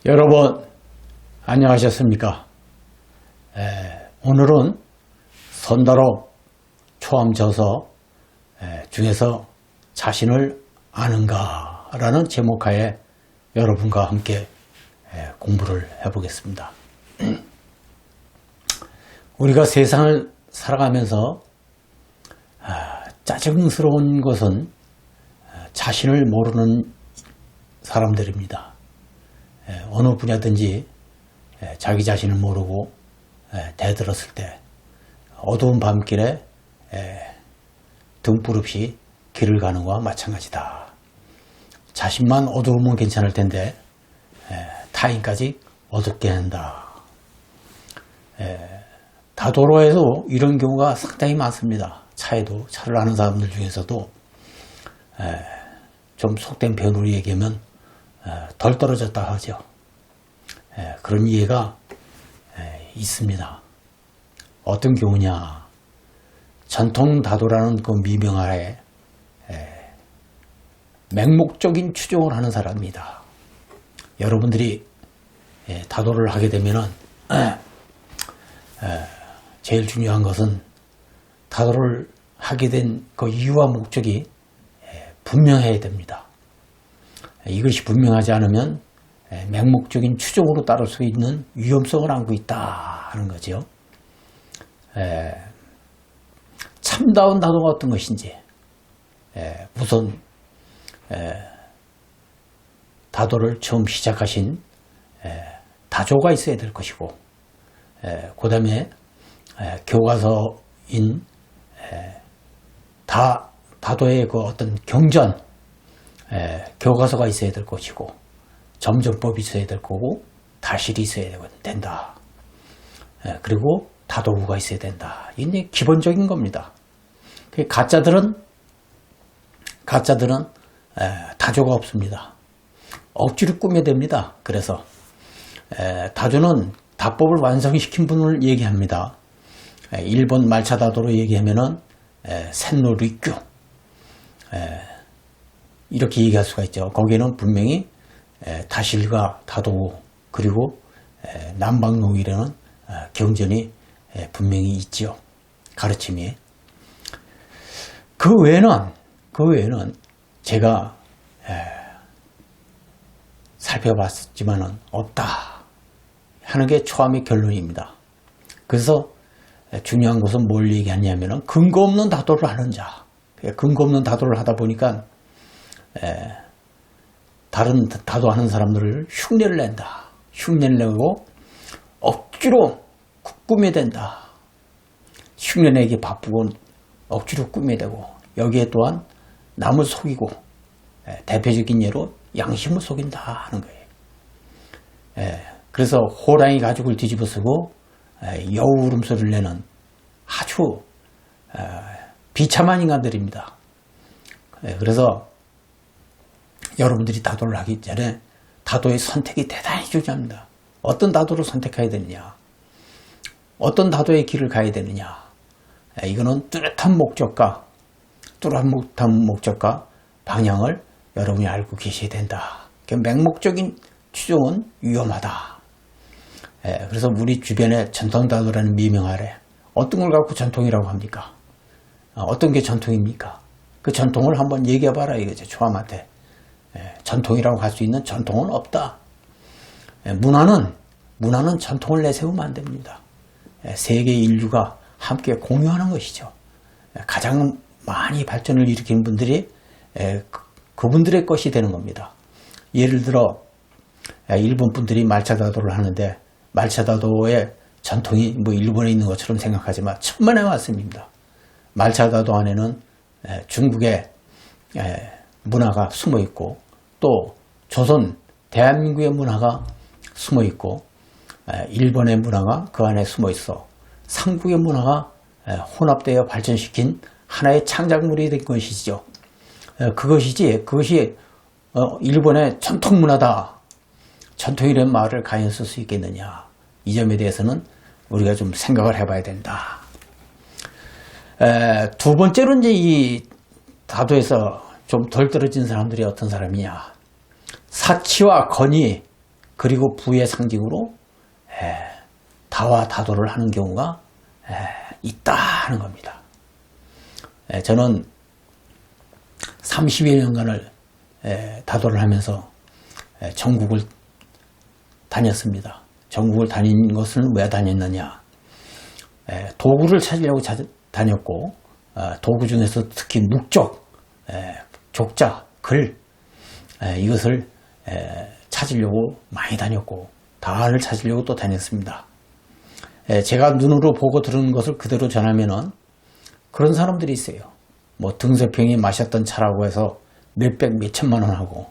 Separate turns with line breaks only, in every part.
여러분 안녕하셨습니까? 오늘은 선다로 초암저서 중에서 자신을 아는가 라는 제목하에 여러분과 함께 공부를 해보겠습니다. 우리가 세상을 살아가면서 짜증스러운 것은 자신을 모르는 사람들입니다. 어느 분야든지 자기 자신을 모르고 대들었을 때 어두운 밤길에 등불 없이 길을 가는 것과 마찬가지다. 자신만 어두우면 괜찮을 텐데 타인까지 어둡게 한다. 다도로에도 이런 경우가 상당히 많습니다. 차에도 차를 아는 사람들 중에서도 좀 속된 표현으로 얘기하면 덜 떨어졌다 하죠. 그런 이해가 있습니다. 어떤 경우냐, 전통 다도라는 그 미명하에 맹목적인 추종을 하는 사람입니다. 여러분들이 다도를 하게 되면은 제일 중요한 것은 다도를 하게 된 그 이유와 목적이 분명해야 됩니다. 이것이 분명하지 않으면 맹목적인 추종으로 따를 수 있는 위험성을 안고 있다 하는 거죠. 참다운 다도가 어떤 것인지 우선 다도를 처음 시작하신 다조가 있어야 될 것이고 그 다음에 교과서인 다도의 그 어떤 경전 교과서가 있어야 될 것이고 점정법이 있어야 될 거고 다실이 있어야 된다. 그리고 다도구가 있어야 된다. 이게 기본적인 겁니다. 가짜들은 다조가 없습니다. 억지로 꾸며댑니다. 그래서 다조는 다법을 완성시킨 분을 얘기합니다. 일본 말차 다도로 얘기하면은 센노리큐 이렇게 얘기할 수가 있죠. 거기에는 분명히 다실과 다도 그리고 남방농이라는 경전이 분명히 있지요. 가르침이. 그 외에는 제가 살펴봤지만은 없다 하는 게 초암의 결론입니다. 그래서 중요한 것은 뭘 얘기하냐면은 근거 없는 다도를 하는 자. 근거 없는 다도를 하다 보니까 다른 다도하는 사람들을 흉내를 낸다. 흉내를 내고 억지로 꾸며댄다. 흉내내기 바쁘고 억지로 꾸며대고 여기에 또한 남을 속이고 대표적인 예로 양심을 속인다 하는 거예요. 그래서 호랑이 가죽을 뒤집어 쓰고 여우 울음소리를 내는 아주 비참한 인간들입니다. 그래서 여러분들이 다도를 하기 전에 다도의 선택이 대단히 중요합니다. 어떤 다도를 선택해야 되느냐, 어떤 다도의 길을 가야 되느냐, 이거는 뚜렷한 목적과 방향을 여러분이 알고 계셔야 된다. 맹목적인 추종은 위험하다. 그래서 우리 주변에 전통다도라는 미명 아래 어떤 걸 갖고 전통이라고 합니까? 어떤 게 전통입니까? 그 전통을 한번 얘기해봐라 이거죠. 초암한테. 전통이라고 할 수 있는 전통은 없다. 문화는 전통을 내세우면 안 됩니다. 세계 인류가 함께 공유하는 것이죠. 가장 많이 발전을 일으킨 분들이 그분들의 것이 되는 겁니다. 예를 들어 일본 분들이 말차다도를 하는데 말차다도의 전통이 뭐 일본에 있는 것처럼 생각하지만 천만에 왔습니다. 말차다도 안에는 중국의 문화가 숨어 있고 또 조선 대한민국의 문화가 숨어 있고 일본의 문화가 그 안에 숨어 있어 삼국의 문화가 혼합되어 발전시킨 하나의 창작물이 된 것이죠. 그것이 일본의 전통 문화다. 전통이라는 말을 과연 쓸 수 있겠느냐. 이 점에 대해서는 우리가 좀 생각을 해봐야 된다. 두 번째로 이제 이 다도에서 좀 덜 떨어진 사람들이 어떤 사람이냐. 사치와 건의, 그리고 부의 상징으로 다와 다도를 하는 경우가 있다 하는 겁니다. 저는 30여 년간을 다도를 하면서 전국을 다녔습니다. 전국을 다닌 것은 왜 다녔느냐. 도구를 찾으려고 다녔고, 도구 중에서 특히 묵적, 족자, 글, 이것을 찾으려고 많이 다녔고, 다를 찾으려고 또 다녔습니다. 제가 눈으로 보고 들은 것을 그대로 전하면은 그런 사람들이 있어요. 뭐 등소평이 마셨던 차라고 해서 몇백 몇천만 원 하고,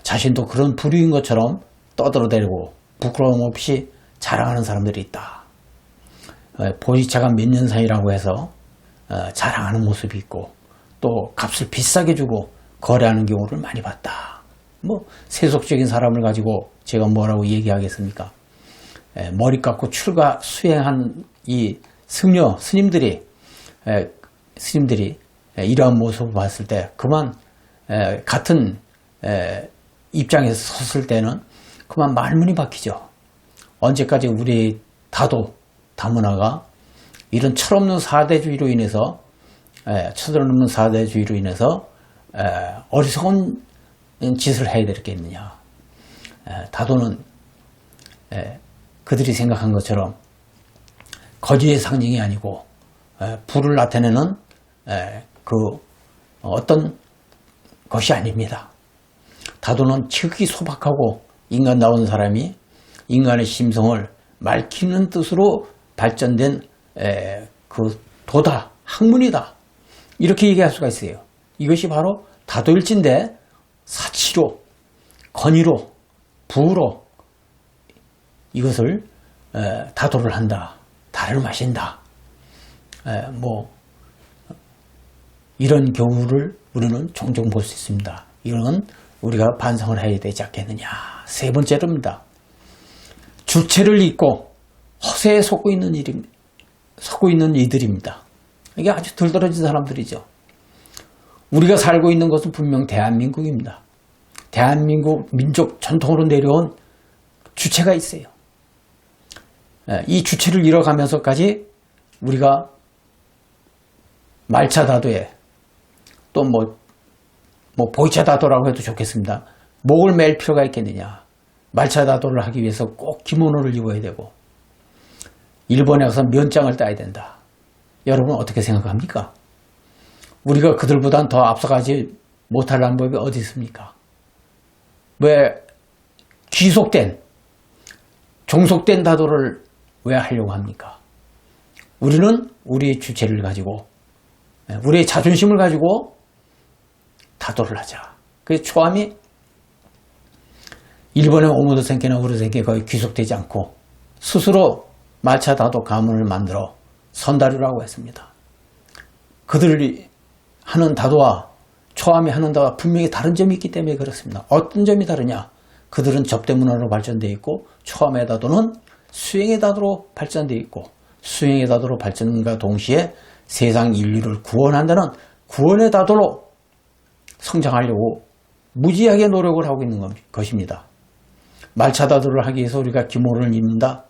자신도 그런 부류인 것처럼 떠들어대고 부끄러움 없이 자랑하는 사람들이 있다. 보리차가 몇 년 사이라고 해서 자랑하는 모습이 있고, 또 값을 비싸게 주고 거래하는 경우를 많이 봤다. 뭐 세속적인 사람을 가지고 제가 뭐라고 얘기하겠습니까? 머리 깎고 출가 수행한 이 승려 스님들이 이러한 모습을 봤을 때 그만 같은 입장에서 섰을 때는 그만 말문이 박히죠. 언제까지 우리 다문화가 이런 철없는 사대주의로 인해서 어리석은 짓을 해야 되겠느냐. 다도는 그들이 생각한 것처럼 거지의 상징이 아니고 부를 나타내는 그 어떤 것이 아닙니다. 다도는 지극히 소박하고 인간다운 사람이 인간의 심성을 말키는 뜻으로 발전된 그 도다, 학문이다. 이렇게 얘기할 수가 있어요. 이것이 바로 다도일진데 사치로, 건의로, 부로 이것을 다도를 한다. 다를 마신다. 뭐 이런 경우를 우리는 종종 볼 수 있습니다. 이건 우리가 반성을 해야 되지 않겠느냐. 세 번째로입니다. 주체를 잊고 허세에 속고 있는 이들입니다. 이게 아주 들떨어진 사람들이죠. 우리가 살고 있는 것은 분명 대한민국입니다. 대한민국 민족 전통으로 내려온 주체가 있어요. 이 주체를 잃어가면서까지 우리가 말차다도에 또 보이차다도라고 해도 좋겠습니다. 목을 맬 필요가 있겠느냐. 말차다도를 하기 위해서 꼭 기모노를 입어야 되고 일본에 가서 면장을 따야 된다. 여러분 어떻게 생각합니까? 우리가 그들보단 더 앞서가지 못할 방법이 어디 있습니까? 왜 종속된 다도를 왜 하려고 합니까? 우리는 우리의 주체를 가지고 우리의 자존심을 가지고 다도를 하자. 그래서 초함이 일본의 오모도 센케나 우르 센케 거의 귀속되지 않고 스스로 말차 다도 가문을 만들어 선다류라고 했습니다. 그들이 하는 다도와 초함이 하는 다도와 분명히 다른 점이 있기 때문에 그렇습니다. 어떤 점이 다르냐? 그들은 접대 문화로 발전되어 있고 초함의 다도는 수행의 다도로 발전되어 있고 수행의 다도로 발전과 동시에 세상 인류를 구원한다는 구원의 다도로 성장하려고 무지하게 노력을 하고 있는 것입니다. 말차다도를 하기 위해서 우리가 기모를 입는다.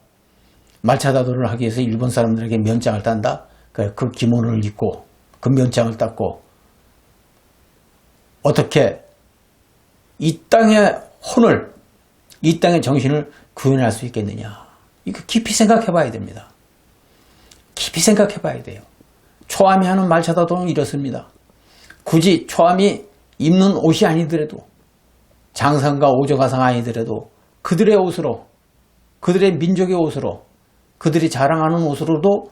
말차다도를 하기 위해서 일본 사람들에게 면장을 딴다. 그 기모를 입고 그 면장을 땄고 어떻게 이 땅의 혼을 이 땅의 정신을 구현할 수 있겠느냐. 이거 깊이 생각해 봐야 됩니다. 깊이 생각해 봐야 돼요. 초함이 하는 말차다도는 이렇습니다. 굳이 초함이 입는 옷이 아니더라도 장상과 오저가상 아니더라도 그들의 옷으로 그들의 민족의 옷으로 그들이 자랑하는 옷으로도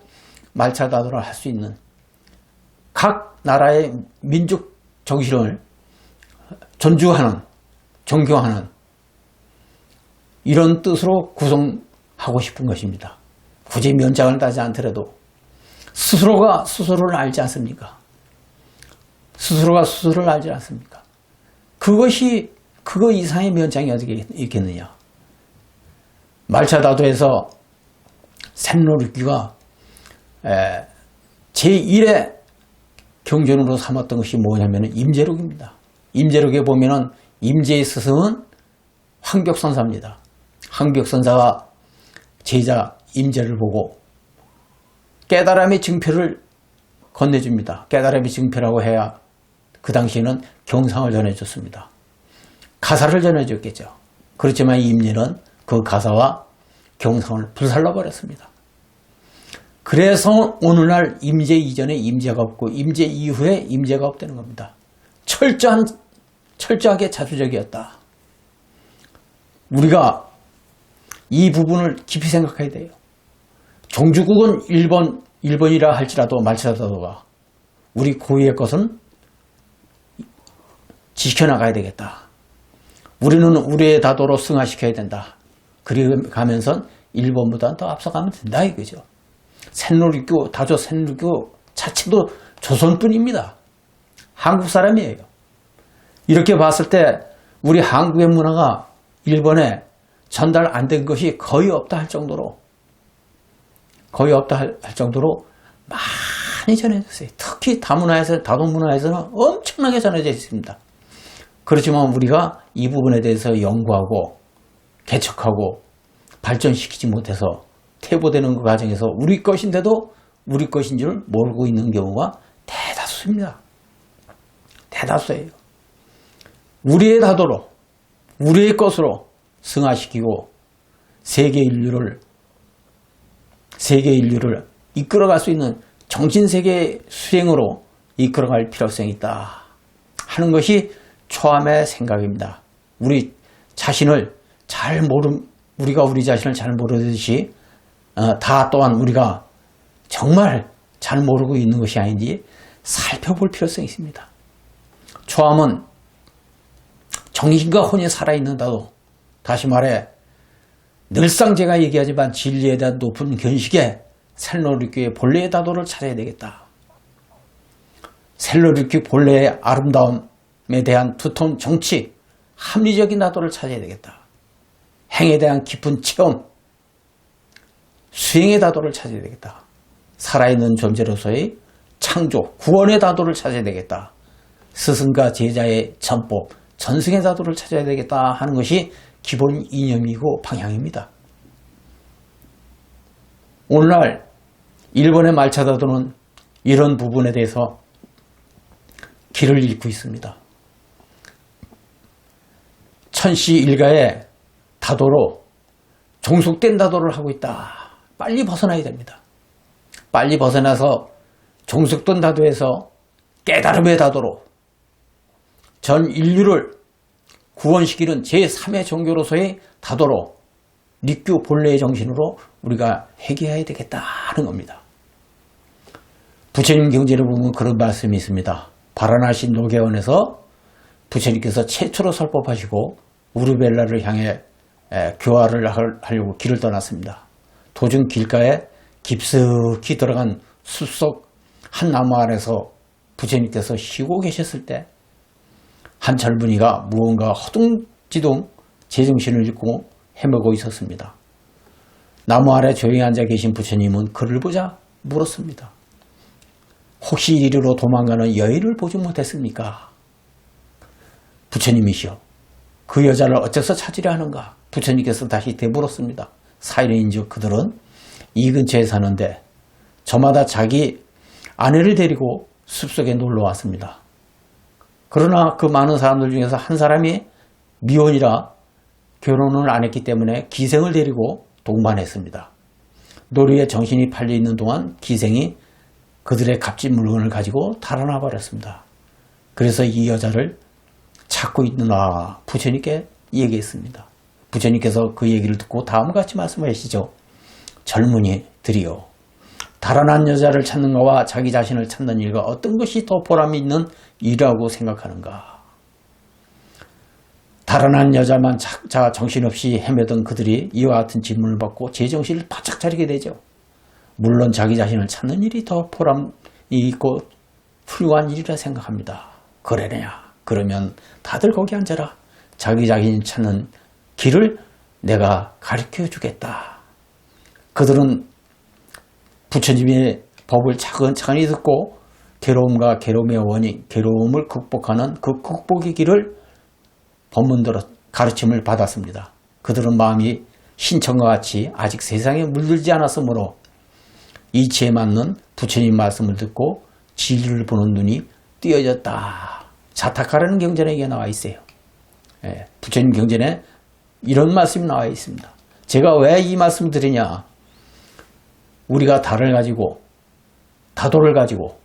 말차다도를 할 수 있는 각 나라의 민족 정신을 존중하는 존경하는 이런 뜻으로 구성하고 싶은 것입니다. 굳이 면장을 따지 않더라도 스스로가 스스로를 알지 않습니까? 스스로가 스스로를 알지 않습니까? 그거 이상의 면장이 어떻게 있겠느냐. 말차다도에서 샘노르기가 제1의 경전으로 삼았던 것이 뭐냐면 임재록입니다. 임재록에 보면은 임재의 스승은 황벽선사입니다. 황벽선사가 제자 임재를 보고 깨달음의 증표를 건네줍니다. 깨달음의 증표라고 해야 그 당시에는 경상을 전해줬습니다. 가사를 전해줬겠죠. 그렇지만 임재는 그 가사와 경상을 불살라버렸습니다. 그래서 오늘날 임재 이전에 임재가 없고 임재 이후에 임재가 없다는 겁니다. 철저하게 자주적이었다. 우리가 이 부분을 깊이 생각해야 돼요. 종주국은 일본이라 할지라도 말치라도가 우리 고유의 것은 지켜나가야 되겠다. 우리는 우리의 다도로 승화시켜야 된다. 그리 가면서 일본보다 더 앞서가면 된다 이거죠. 센노리교, 다조 센노리교 자체도 조선뿐입니다. 한국 사람이에요. 이렇게 봤을 때 우리 한국의 문화가 일본에 전달 안 된 것이 거의 없다 할 정도로 많이 전해졌어요. 특히 다문화에서, 다동문화에서는 엄청나게 전해져 있습니다. 그렇지만 우리가 이 부분에 대해서 연구하고 개척하고 발전시키지 못해서 퇴보되는 그 과정에서 우리 것인데도 우리 것인 줄 모르고 있는 경우가 대다수입니다. 대다수예요. 우리의 다도로, 우리의 것으로 승화시키고 세계 인류를 이끌어갈 수 있는 정신세계 수행으로 이끌어갈 필요성이 있다 하는 것이 초함의 생각입니다. 우리 자신을 우리가 우리 자신을 잘 모르듯이 다 또한 우리가 정말 잘 모르고 있는 것이 아닌지 살펴볼 필요성이 있습니다. 초함은 정신과 혼이 살아있는다도, 다시 말해 늘상 제가 얘기하지만 진리에 대한 높은 견식에 셀노리교의 본래의 다도를 찾아야 되겠다. 셀노리교 본래의 아름다움에 대한 두터운 정치, 합리적인 다도를 찾아야 되겠다. 행에 대한 깊은 체험, 수행의 다도를 찾아야 되겠다. 살아있는 존재로서의 창조, 구원의 다도를 찾아야 되겠다. 스승과 제자의 전법, 전승의 다도를 찾아야 되겠다 하는 것이 기본 이념이고 방향입니다. 오늘날 일본의 말차다도는 이런 부분에 대해서 길을 잃고 있습니다. 천시 일가의 다도로 종속된 다도를 하고 있다. 빨리 벗어나야 됩니다. 빨리 벗어나서 종속된 다도에서 깨달음의 다도로 전 인류를 구원시키는 제3의 종교로서의 다도로 닉교 본래의 정신으로 우리가 회개해야 되겠다 하는 겁니다. 부처님 경전에 보면 그런 말씀이 있습니다. 바라나시 노계원에서 부처님께서 최초로 설법하시고 우르벨라를 향해 교화를 하려고 길을 떠났습니다. 도중 길가에 깊숙이 들어간 숲속 한 나무 아래서 부처님께서 쉬고 계셨을 때 한 젊은이가 무언가 허둥지둥 제정신을 잃고 헤매고 있었습니다. 나무 아래 조용히 앉아 계신 부처님은 그를 보자 물었습니다. 혹시 이리로 도망가는 여인을 보지 못했습니까? 부처님이시여, 그 여자를 어째서 찾으려 하는가? 부처님께서 다시 되물었습니다. 사일인즉 그들은 이 근처에 사는데 저마다 자기 아내를 데리고 숲속에 놀러 왔습니다. 그러나 그 많은 사람들 중에서 한 사람이 미혼이라 결혼을 안 했기 때문에 기생을 데리고 동반했습니다. 놀이에 정신이 팔려 있는 동안 기생이 그들의 값진 물건을 가지고 달아나 버렸습니다. 그래서 이 여자를 찾고 있느라 부처님께 얘기했습니다. 부처님께서 그 얘기를 듣고 다음과 같이 말씀하시죠. 젊은이들이요, 달아난 여자를 찾는 것과 자기 자신을 찾는 일과 어떤 것이 더 보람이 있는 일이라고 생각하는가? 달아난 여자만 찾아 정신없이 헤매던 그들이 이와 같은 질문을 받고 제정신을 바짝 차리게 되죠. 물론 자기 자신을 찾는 일이 더 보람이 있고 훌륭한 일이라 생각합니다. 그러느냐? 그러면 다들 거기 앉아라. 자기 자신을 찾는 길을 내가 가르쳐 주겠다. 그들은 부처님의 법을 차근차근히 듣고 괴로움과 괴로움의 원인, 괴로움을 극복하는 그 극복의 길을 법문대로 가르침을 받았습니다. 그들은 마음이 신천과 같이 아직 세상에 물들지 않았으므로 이치에 맞는 부처님 말씀을 듣고 진리를 보는 눈이 띄어졌다. 자타카라는 경전에 이게 나와 있어요. 예, 부처님 경전에 이런 말씀이 나와 있습니다. 제가 왜 이 말씀을 드리냐. 우리가 다를 가지고 다도를 가지고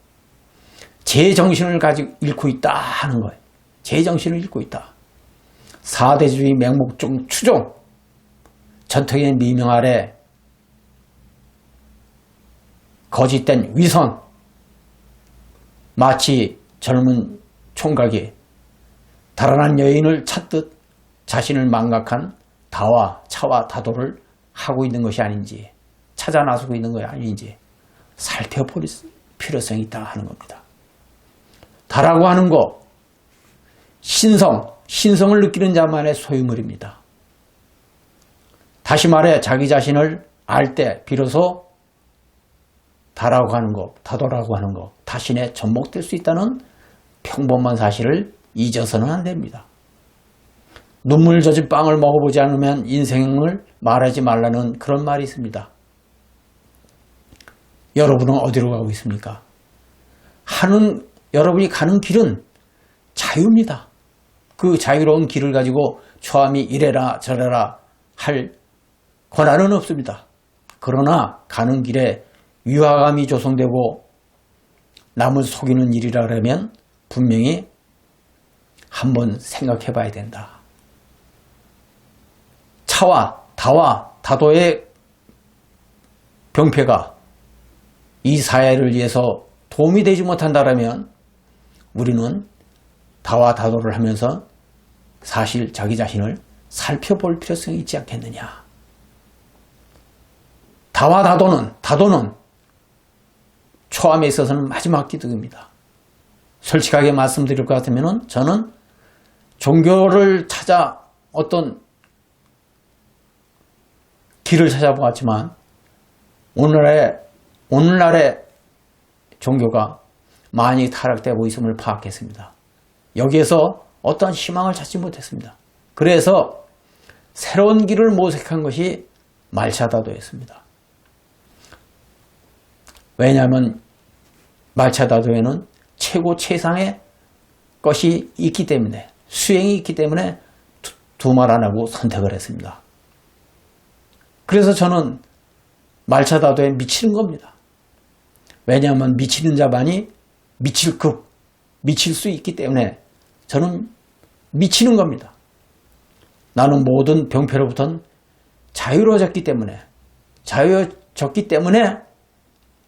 제정신을 가지고 잃고 있다 하는 거예요. 제정신을 잃고 있다. 사대주의 맹목중 추종 전통의 미명 아래 거짓된 위선 마치 젊은 총각이 달아난 여인을 찾듯 자신을 망각한 다와 차와 다도를 하고 있는 것이 아닌지 찾아 나서고 있는 것이 아닌지 살펴볼 필요성이 있다 하는 겁니다. 다라고 하는 것 신성을 느끼는 자만의 소유물입니다. 다시 말해 자기 자신을 알 때 비로소 다라고 하는 것, 다도라고 하는 것, 자신에 접목될 수 있다는 평범한 사실을 잊어서는 안 됩니다. 눈물 젖은 빵을 먹어보지 않으면 인생을 말하지 말라는 그런 말이 있습니다. 여러분은 어디로 가고 있습니까? 여러분이 가는 길은 자유입니다. 그 자유로운 길을 가지고 초함이 이래라 저래라 할 권한은 없습니다. 그러나 가는 길에 위화감이 조성되고 남을 속이는 일이라면 분명히 한번 생각해 봐야 된다. 차와 다와 다도의 병폐가 이 사회를 위해서 도움이 되지 못한다면 우리는 다와 다도를 하면서 사실 자기 자신을 살펴볼 필요성이 있지 않겠느냐. 다와 다도는 초함에 있어서는 마지막 기둥입니다. 솔직하게 말씀드릴 것 같으면 저는 종교를 찾아 어떤 길을 찾아보았지만 오늘날의 종교가 많이 타락되고 있음을 파악했습니다. 여기에서 어떠한 희망을 찾지 못했습니다. 그래서 새로운 길을 모색한 것이 말차다도였습니다. 왜냐하면 말차다도에는 최고 최상의 것이 있기 때문에 수행이 있기 때문에 두 말 안 하고 선택을 했습니다. 그래서 저는 말차다도에 미치는 겁니다. 왜냐하면 미치는 자만이 미칠 수 있기 때문에 저는 미치는 겁니다. 나는 모든 병폐로부터는 자유로워졌기 때문에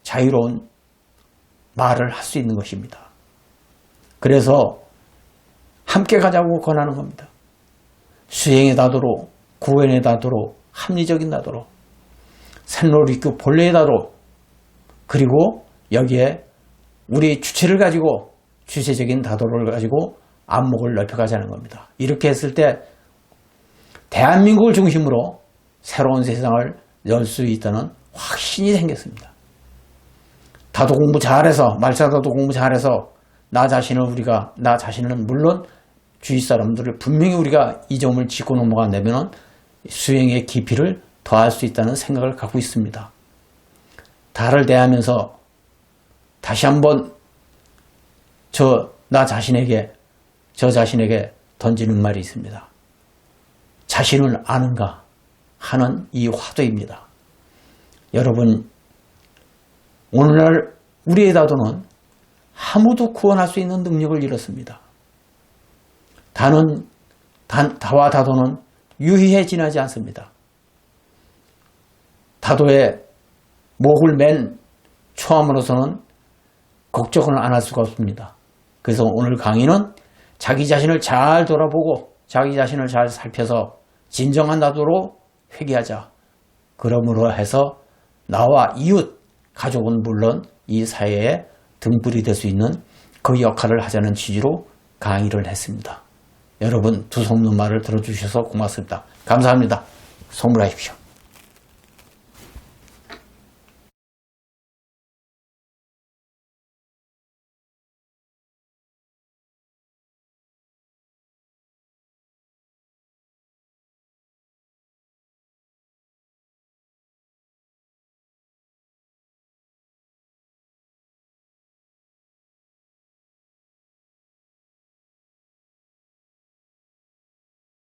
자유로운 말을 할 수 있는 것입니다. 그래서 함께 가자고 권하는 겁니다. 수행의 다도로, 구현의 다도로, 합리적인 다도로, 산로리교 본래의 다도로, 그리고 여기에 우리 주체를 가지고 주체적인 다도를 가지고 안목을 넓혀가자는 겁니다. 이렇게 했을 때 대한민국을 중심으로 새로운 세상을 열 수 있다는 확신이 생겼습니다. 다도 공부 잘해서 말차다도 공부 잘해서 나 자신은 물론 주위 사람들을 분명히 우리가 이 점을 짚고 넘어간다면 수행의 깊이를 더할 수 있다는 생각을 갖고 있습니다. 다를 대하면서 다시 한번 저 자신에게 던지는 말이 있습니다. 자신을 아는가 하는 이 화두입니다. 여러분, 오늘날 우리의 다도는 아무도 구원할 수 있는 능력을 잃었습니다. 다와 다도는 유희에 지나지 않습니다. 다도에 목을 맨 초함으로서는 걱정을 안 할 수가 없습니다. 그래서 오늘 강의는 자기 자신을 잘 돌아보고 자기 자신을 잘 살펴서 진정한 다도로 회귀하자. 그러므로 해서 나와 이웃, 가족은 물론 이 사회에 등불이 될 수 있는 그 역할을 하자는 취지로 강의를 했습니다. 여러분 두 손 놓은 말을 들어주셔서 고맙습니다. 감사합니다. 성불하십시오.